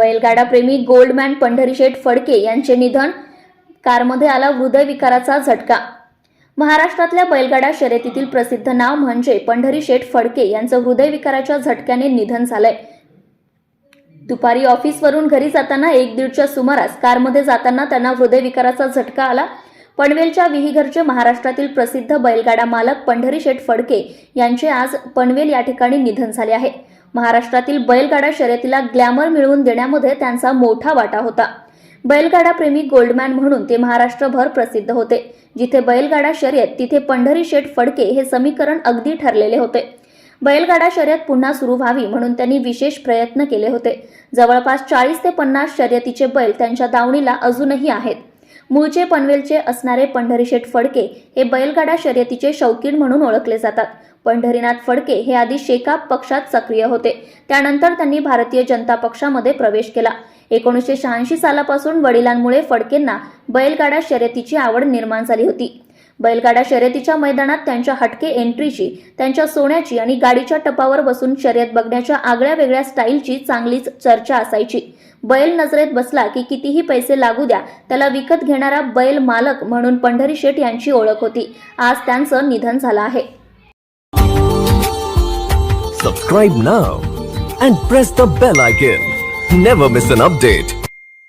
बैलगाडा प्रेमी गोल्डमॅन पंढरीशेठ फडके यांचे निधन. कारमध्ये आला हृदयविकाराचा झटका. महाराष्ट्रातल्या बैलगाडा शर्यतीतील प्रसिद्ध नाव म्हणजे पंढरीशेठ फडके यांचं हृदयविकाराच्या झटक्याने निधन झालंय. दुपारी ऑफिसवरून घरी जाताना 1:30च्या सुमारास कारमध्ये जाताना त्यांना हृदयविकाराचा झटका आला. पनवेलच्या विहीघरचे महाराष्ट्रातील प्रसिद्ध बैलगाडा मालक पंढरीशेठ फडके यांचे आज पनवेल या ठिकाणी निधन झाले आहे. महाराष्ट्रातील बैलगाडा शर्यतीला ग्लॅमर मिळवून देण्यामध्ये त्यांचा मोठा वाटा होता. बैलगाडा प्रेमी गोल्डमॅन म्हणून ते महाराष्ट्रभर प्रसिद्ध होते. जिथे बैलगाडा शर्यत तिथे पंढरीशेठ फडके हे समीकरण अगदी ठरलेले होते. बैलगाडा शर्यत पुन्हा सुरू व्हावी म्हणून त्यांनी विशेष प्रयत्न केले होते. जवळपास 40 ते 50 शर्यतीचे बैल त्यांच्या दावणीला अजूनही आहेत. मूळचे पनवेलचे असणारे पंढरीशेठ फडके हे बैलगाडा शर्यतीचे शौकीन म्हणून ओळखले जातात. पंढरीनाथ फडके हे आधी शेकाप पक्षात सक्रिय होते. त्यानंतर त्यांनी भारतीय जनता पक्षामध्ये प्रवेश केला. 1986 सालापासून वडिलांमुळे फडकेंना बैलगाडा शर्यतीची आवड निर्माण झाली होती. बैलगाडा शर्यतीच्या मैदानात त्यांच्या हटके एंट्रीची, त्यांच्या सोन्याची आणि गाडीच्या टपावर बसून शर्यत बघण्याच्या आगळ्या वेगळ्या स्टाईलची चांगलीच चर्चा असायची. बैल नजरेत बसला की कितीही पैसे लागू द्या त्याला विकत घेणारा बैल मालक म्हणून पंढरीशेठ यांची ओळख होती. आज त्यांचं निधन झालं आहे. Subscribe now and press the bell icon. Never miss an update.